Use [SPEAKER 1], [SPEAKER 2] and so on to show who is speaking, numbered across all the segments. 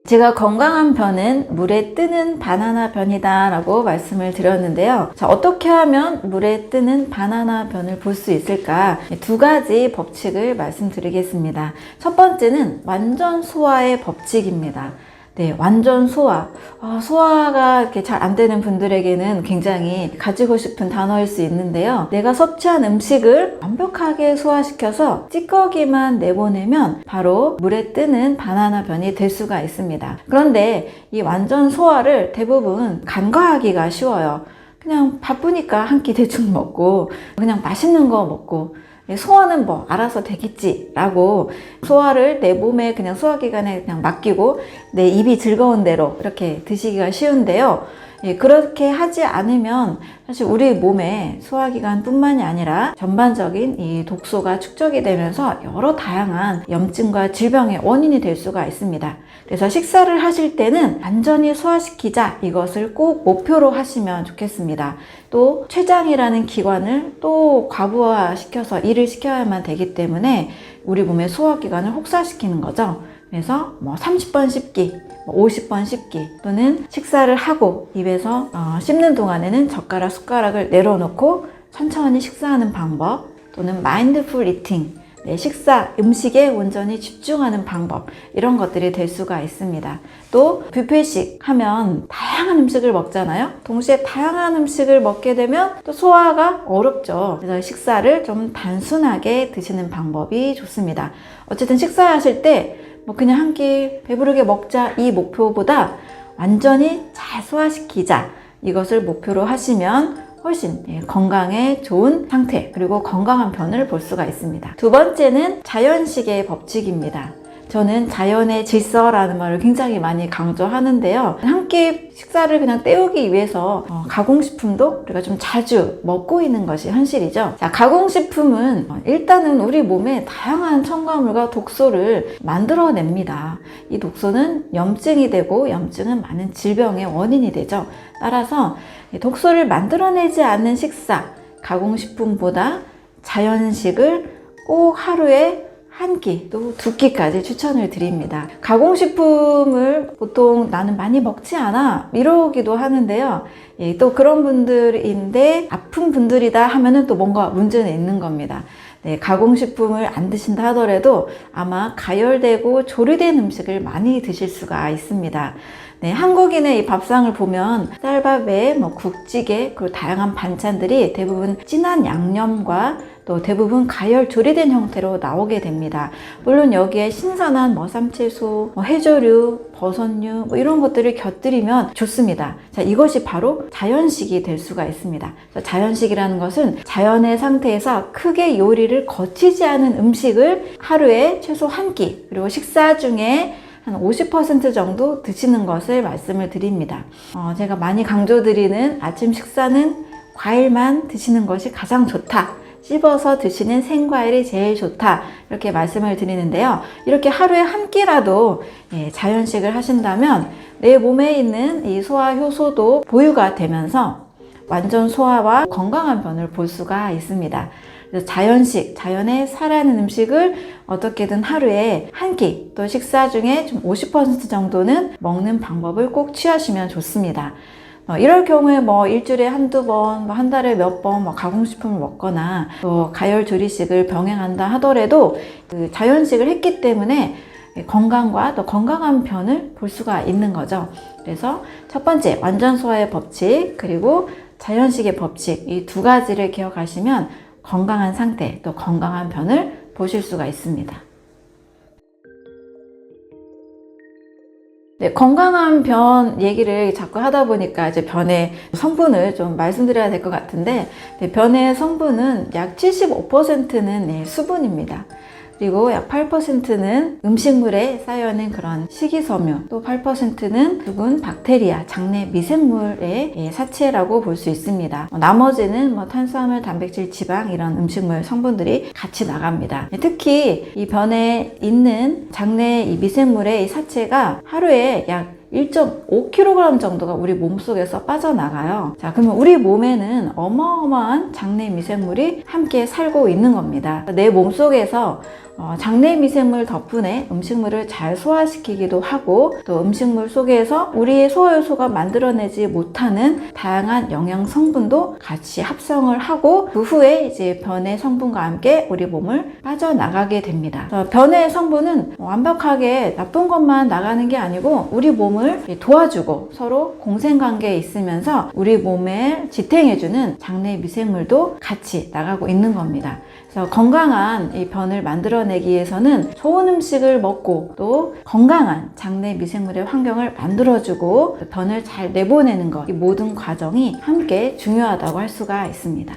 [SPEAKER 1] 제가 건강한 변은 물에 뜨는 바나나 변이다 라고 말씀을 드렸는데요. 자, 어떻게 하면 물에 뜨는 바나나 변을 볼 수 있을까? 두 가지 법칙을 말씀드리겠습니다. 첫 번째는 완전 소화의 법칙입니다. 네, 완전 소화. 소화가 이렇게 잘 안 되는 분들에게는 굉장히 가지고 싶은 단어일 수 있는데요. 내가 섭취한 음식을 완벽하게 소화시켜서 찌꺼기만 내보내면 바로 물에 뜨는 바나나 변이 될 수가 있습니다. 그런데 이 완전 소화를 대부분 간과하기가 쉬워요. 그냥 바쁘니까 한 끼 대충 먹고 그냥 맛있는 거 먹고 소화는 뭐 알아서 되겠지 라고 소화를 내 몸에 그냥 소화기관에 그냥 맡기고 내 입이 즐거운 대로 이렇게 드시기가 쉬운데요. 그렇게 하지 않으면 사실 우리 몸에 소화기관 뿐만이 아니라 전반적인 이 독소가 축적이 되면서 여러 다양한 염증과 질병의 원인이 될 수가 있습니다. 그래서 식사를 하실 때는 완전히 소화시키자, 이것을 꼭 목표로 하시면 좋겠습니다. 또 췌장이라는 기관을 또 과부하시켜서 일을 시켜야만 되기 때문에 우리 몸의 소화기관을 혹사시키는 거죠. 그래서 30번 씹기, 50번 씹기, 또는 식사를 하고 입에서 씹는 동안에는 젓가락, 숟가락을 내려놓고 천천히 식사하는 방법, 또는 마인드풀 이팅, 식사, 음식에 온전히 집중하는 방법, 이런 것들이 될 수가 있습니다. 또 뷔페식 하면 다양한 음식을 먹잖아요. 동시에 다양한 음식을 먹게 되면 또 소화가 어렵죠. 그래서 식사를 좀 단순하게 드시는 방법이 좋습니다. 어쨌든 식사하실 때 그냥 한 끼 배부르게 먹자, 이 목표보다 완전히 잘 소화시키자, 이것을 목표로 하시면 훨씬 건강에 좋은 상태, 그리고 건강한 변을 볼 수가 있습니다. 두 번째는 자연식의 법칙입니다. 저는 자연의 질서라는 말을 굉장히 많이 강조하는데요. 한 끼 식사를 그냥 때우기 위해서 가공식품도 우리가 좀 자주 먹고 있는 것이 현실이죠. 자, 가공식품은 일단은 우리 몸에 다양한 첨가물과 독소를 만들어냅니다. 이 독소는 염증이 되고 염증은 많은 질병의 원인이 되죠. 따라서 독소를 만들어내지 않는 식사, 가공식품보다 자연식을 꼭 하루에 한 끼, 또 두 끼까지 추천을 드립니다. 가공식품을 보통 나는 많이 먹지 않아 이러기도 하는데요. 또 그런 분들인데 아픈 분들이다 하면은 또 뭔가 문제는 있는 겁니다. 가공식품을 안 드신다 하더라도 아마 가열되고 조리된 음식을 많이 드실 수가 있습니다. 한국인의 이 밥상을 보면 쌀밥에 국찌개, 그리고 다양한 반찬들이 대부분 진한 양념과 또 대부분 가열 조리된 형태로 나오게 됩니다. 물론 여기에 신선한 쌈채소, 해조류, 버섯류 이런 것들을 곁들이면 좋습니다. 자, 이것이 바로 자연식이 될 수가 있습니다. 자연식이라는 것은 자연의 상태에서 크게 요리를 거치지 않은 음식을 하루에 최소 한 끼, 그리고 식사 중에 한 50% 정도 드시는 것을 말씀을 드립니다. 제가 많이 강조드리는 아침 식사는 과일만 드시는 것이 가장 좋다. 씹어서 드시는 생과일이 제일 좋다, 이렇게 말씀을 드리는데요. 이렇게 하루에 한 끼라도 자연식을 하신다면 내 몸에 있는 이 소화 효소도 보유가 되면서 완전 소화와 건강한 변을 볼 수가 있습니다. 그래서 자연식, 자연에 살아있는 음식을 어떻게든 하루에 한 끼, 또 식사 중에 좀 50% 정도는 먹는 방법을 꼭 취하시면 좋습니다. 이럴 경우에 일주일에 한두 번, 한 달에 몇 번 가공식품을 먹거나 또 가열 조리식을 병행한다 하더라도 그 자연식을 했기 때문에 건강과 또 건강한 변을 볼 수가 있는 거죠. 그래서 첫 번째, 완전 소화의 법칙, 그리고 자연식의 법칙, 이 두 가지를 기억하시면 건강한 상태, 또 건강한 변을 보실 수가 있습니다. 건강한 변 얘기를 자꾸 하다 보니까 이제 변의 성분을 좀 말씀드려야 될 것 같은데, 변의 성분은 약 75%는 수분입니다. 그리고 약 8%는 음식물에 쌓여있는 그런 식이섬유, 또 8%는 죽은 박테리아, 장내 미생물의 사체라고 볼 수 있습니다. 나머지는 탄수화물, 단백질, 지방 이런 음식물 성분들이 같이 나갑니다. 특히 이 변에 있는 장내 이 미생물의 이 사체가 하루에 약 1.5kg 정도가 우리 몸속에서 빠져나가요. 자, 그러면 우리 몸에는 어마어마한 장내 미생물이 함께 살고 있는 겁니다. 내 몸속에서 장내 미생물 덕분에 음식물을 잘 소화시키기도 하고, 또 음식물 속에서 우리의 소화효소가 만들어내지 못하는 다양한 영양 성분도 같이 합성을 하고, 그 후에 이제 변의 성분과 함께 우리 몸을 빠져나가게 됩니다. 변의 성분은 완벽하게 나쁜 것만 나가는 게 아니고 우리 몸을 도와주고 서로 공생관계에 있으면서 우리 몸에 지탱해주는 장내 미생물도 같이 나가고 있는 겁니다. 그래서 건강한 이 변을 만들어내기 위해서는 좋은 음식을 먹고 또 건강한 장내 미생물의 환경을 만들어주고 변을 잘 내보내는 것, 이 모든 과정이 함께 중요하다고 할 수가 있습니다.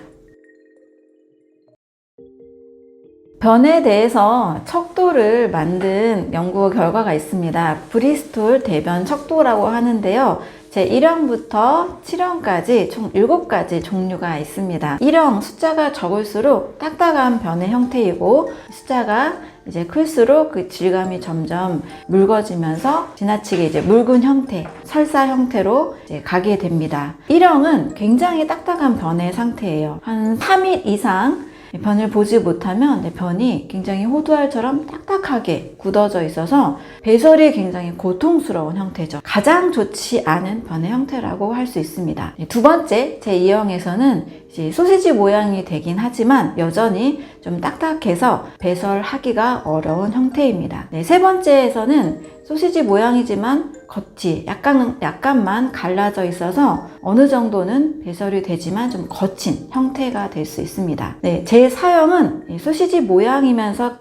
[SPEAKER 1] 변에 대해서 척도를 만든 연구 결과가 있습니다. 브리스톨 대변 척도라고 하는데요. 제1형부터 7형까지 총 7가지 종류가 있습니다. 1형 숫자가 적을수록 딱딱한 변의 형태이고, 숫자가 이제 클수록 그 질감이 점점 묽어지면서 지나치게 이제 묽은 형태, 설사 형태로 이제 가게 됩니다. 1형은 굉장히 딱딱한 변의 상태예요. 한 3일 이상 변을 보지 못하면 변이 굉장히 호두알처럼 딱딱하게 굳어져 있어서 배설이 굉장히 고통스러운 형태죠. 가장 좋지 않은 변의 형태라고 할 수 있습니다. 두 번째, 제2형에서는 이제 소시지 모양이 되긴 하지만 여전히 좀 딱딱해서 배설하기가 어려운 형태입니다. 세 번째에서는 소시지 모양이지만 겉이 약간만 갈라져 있어서 어느 정도는 배설이 되지만 좀 거친 형태가 될 수 있습니다. 제4형은 소시지 모양이면서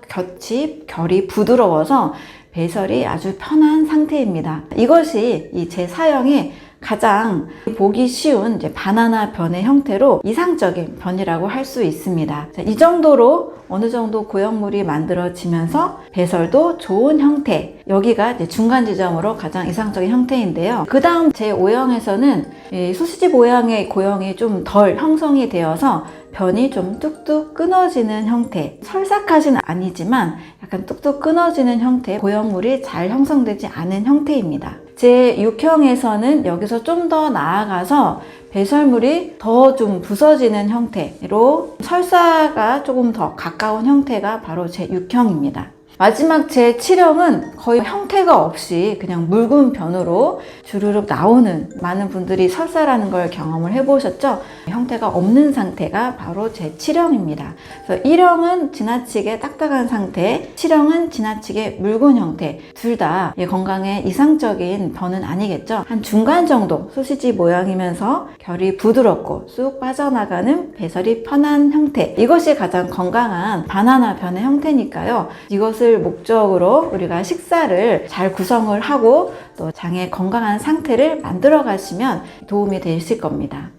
[SPEAKER 1] 결이 부드러워서 배설이 아주 편한 상태입니다. 이것이 이 제4형의 가장 보기 쉬운 이제 바나나 변의 형태로 이상적인 변이라고 할 수 있습니다. 이 정도로 어느 정도 고형물이 만들어지면서 배설도 좋은 형태, 여기가 이제 중간 지점으로 가장 이상적인 형태인데요. 그 다음 제5형에서는 소시지 모양의 고형이 좀 덜 형성이 되어서 변이 좀 뚝뚝 끊어지는 형태, 설사까지는 아니지만 약간 뚝뚝 끊어지는 형태, 고형물이 잘 형성되지 않은 형태입니다. 제6형에서는 여기서 좀 더 나아가서 배설물이 더 좀 부서지는 형태로 설사가 조금 더 가까운 형태가 바로 제6형입니다. 마지막 제7형은 거의 형태가 없이 그냥 묽은 변으로 주르륵 나오는, 많은 분들이 설사라는 걸 경험을 해보셨죠? 형태가 없는 상태가 바로 제7형입니다. 그래서 1형은 지나치게 딱딱한 상태, 7형은 지나치게 묽은 형태, 둘 다 건강에 이상적인 변은 아니겠죠? 한 중간 정도 소시지 모양이면서 결이 부드럽고 쑥 빠져나가는 배설이 편한 형태, 이것이 가장 건강한 바나나 변의 형태니까요. 이것을 목적으로 우리가 식사를 잘 구성을 하고 또 장의 건강한 상태를 만들어 가시면 도움이 되실 겁니다.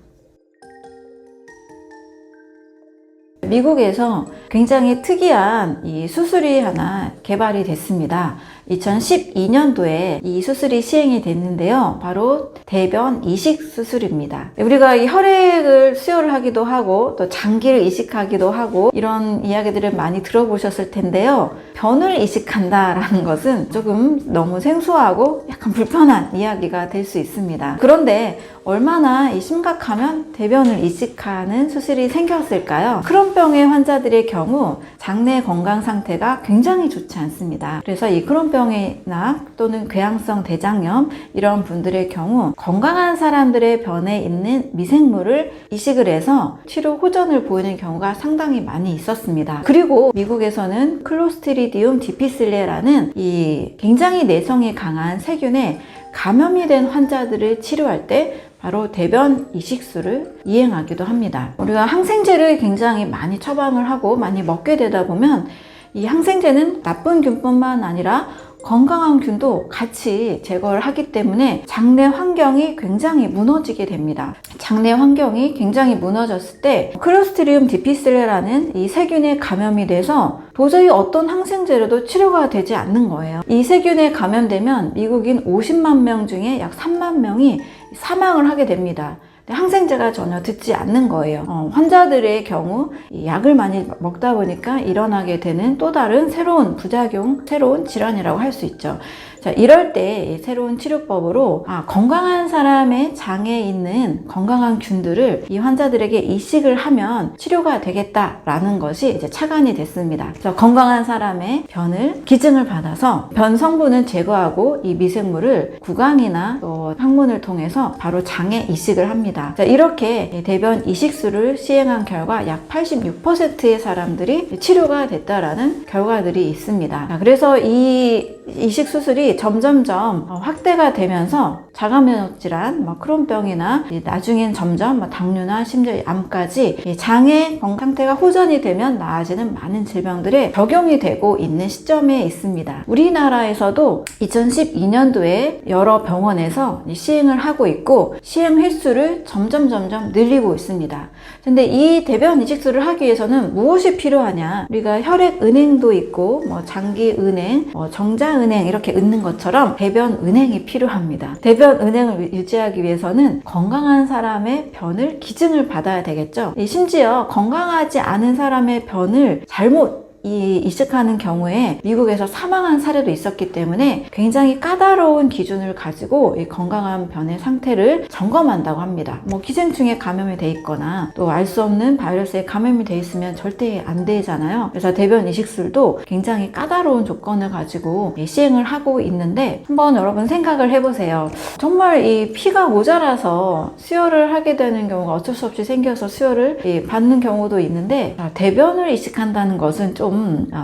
[SPEAKER 1] 미국에서 굉장히 특이한 이 수술이 하나 개발이 됐습니다. 2012년도에 이 수술이 시행이 됐는데요. 바로 대변 이식 수술입니다. 우리가 이 혈액을 수혈을 하기도 하고 또 장기를 이식하기도 하고 이런 이야기들을 많이 들어보셨을 텐데요. 변을 이식한다라는 것은 조금 너무 생소하고 약간 불편한 이야기가 될 수 있습니다. 그런데 얼마나 심각하면 대변을 이식하는 수술이 생겼을까요? 크론병의 환자들의 경우 장내 건강 상태가 굉장히 좋지 않습니다. 그래서 이 크론병이나 또는 궤양성 대장염 이런 분들의 경우 건강한 사람들의 변에 있는 미생물을 이식을 해서 치료 호전을 보이는 경우가 상당히 많이 있었습니다. 그리고 미국에서는 클로스트리디움 디피실레라는 이 굉장히 내성이 강한 세균에 감염이 된 환자들을 치료할 때 바로 대변 이식술을 이행하기도 합니다. 우리가 항생제를 굉장히 많이 처방을 하고 많이 먹게 되다 보면 이 항생제는 나쁜 균뿐만 아니라 건강한 균도 같이 제거를 하기 때문에 장내 환경이 굉장히 무너지게 됩니다. 장내 환경이 굉장히 무너졌을 때 클로스트리디움 디피실레라는 이 세균에 감염이 돼서 도저히 어떤 항생제로도 치료가 되지 않는 거예요. 이 세균에 감염되면 미국인 50만 명 중에 약 3만 명이 사망을 하게 됩니다. 항생제가 전혀 듣지 않는 거예요. 환자들의 경우 이 약을 많이 먹다 보니까 일어나게 되는 또 다른 새로운 부작용, 새로운 질환이라고 할 수 있죠. 자, 이럴 때 새로운 치료법으로 건강한 사람의 장에 있는 건강한 균들을 이 환자들에게 이식을 하면 치료가 되겠다라는 것이 이제 착안이 됐습니다. 그래서 건강한 사람의 변을 기증을 받아서 변 성분을 제거하고 이 미생물을 구강이나 또 항문을 통해서 바로 장에 이식을 합니다. 자, 이렇게 대변 이식술을 시행한 결과 약 86%의 사람들이 치료가 됐다라는 결과들이 있습니다. 자, 그래서 이 이식 수술이 점점점 확대가 되면서 자가면역 질환, 크론병이나 나중엔 점점 당뇨나 심지어 암까지 장의 상태가 호전이 되면 나아지는 많은 질병들에 적용이 되고 있는 시점에 있습니다. 우리나라에서도 2012년도에 여러 병원에서 시행을 하고 있고 시행 횟수를 점점 늘리고 있습니다. 근데 이 대변 이식술을 하기 위해서는 무엇이 필요하냐? 우리가 혈액 은행도 있고 장기 은행, 정자 은행 이렇게 있는 것처럼 대변 은행이 필요합니다. 대변 은행을 유지하기 위해서는 건강한 사람의 변을 기증을 받아야 되겠죠. 심지어 건강하지 않은 사람의 변을 잘못 이식하는 경우에 미국에서 사망한 사례도 있었기 때문에 굉장히 까다로운 기준을 가지고 이 건강한 변의 상태를 점검한다고 합니다. 기생충에 감염이 돼 있거나 또 알 수 없는 바이러스에 감염이 돼 있으면 절대 안 되잖아요. 그래서 대변 이식술도 굉장히 까다로운 조건을 가지고 시행을 하고 있는데 한번 여러분 생각을 해보세요. 정말 이 피가 모자라서 수혈을 하게 되는 경우가 어쩔 수 없이 생겨서 수혈을 받는 경우도 있는데 대변을 이식한다는 것은 좀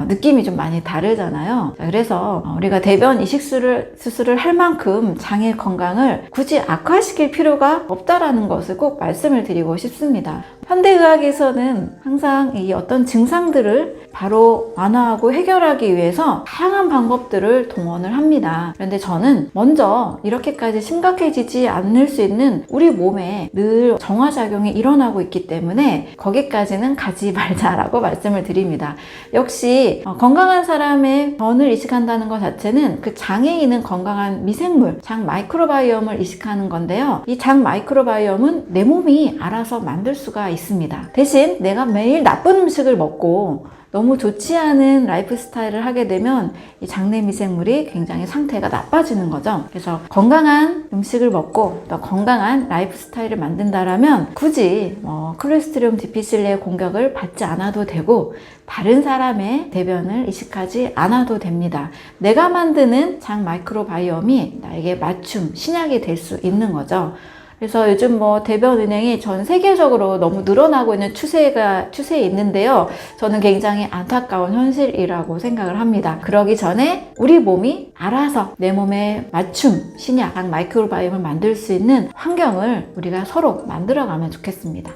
[SPEAKER 1] 느낌이 좀 많이 다르잖아요. 그래서 우리가 대변 이식 수술을 할 만큼 장의 건강을 굳이 악화시킬 필요가 없다라는 것을 꼭 말씀을 드리고 싶습니다. 현대의학에서는 항상 이 어떤 증상들을 바로 완화하고 해결하기 위해서 다양한 방법들을 동원을 합니다. 그런데 저는 먼저 이렇게까지 심각해지지 않을 수 있는 우리 몸에 늘 정화작용이 일어나고 있기 때문에 거기까지는 가지 말자라고 말씀을 드립니다. 역시 건강한 사람의 변을 이식한다는 것 자체는 그 장에 있는 건강한 미생물, 장 마이크로바이옴을 이식하는 건데요. 이 장 마이크로바이옴은 내 몸이 알아서 만들 수가 있습니다. 대신 내가 매일 나쁜 음식을 먹고 너무 좋지 않은 라이프 스타일을 하게 되면 이 장내 미생물이 굉장히 상태가 나빠지는 거죠. 그래서 건강한 음식을 먹고 또 건강한 라이프 스타일을 만든다라면 굳이 클로스트리움 디피실레의 공격을 받지 않아도 되고 다른 사람의 대변을 이식하지 않아도 됩니다. 내가 만드는 장 마이크로바이옴이 나에게 맞춤, 신약이 될 수 있는 거죠. 그래서 요즘 대변 은행이 전 세계적으로 너무 늘어나고 있는 추세에 있는데요. 저는 굉장히 안타까운 현실이라고 생각을 합니다. 그러기 전에 우리 몸이 알아서 내 몸에 맞춤, 신약, 마이크로바이옴을 만들 수 있는 환경을 우리가 서로 만들어가면 좋겠습니다.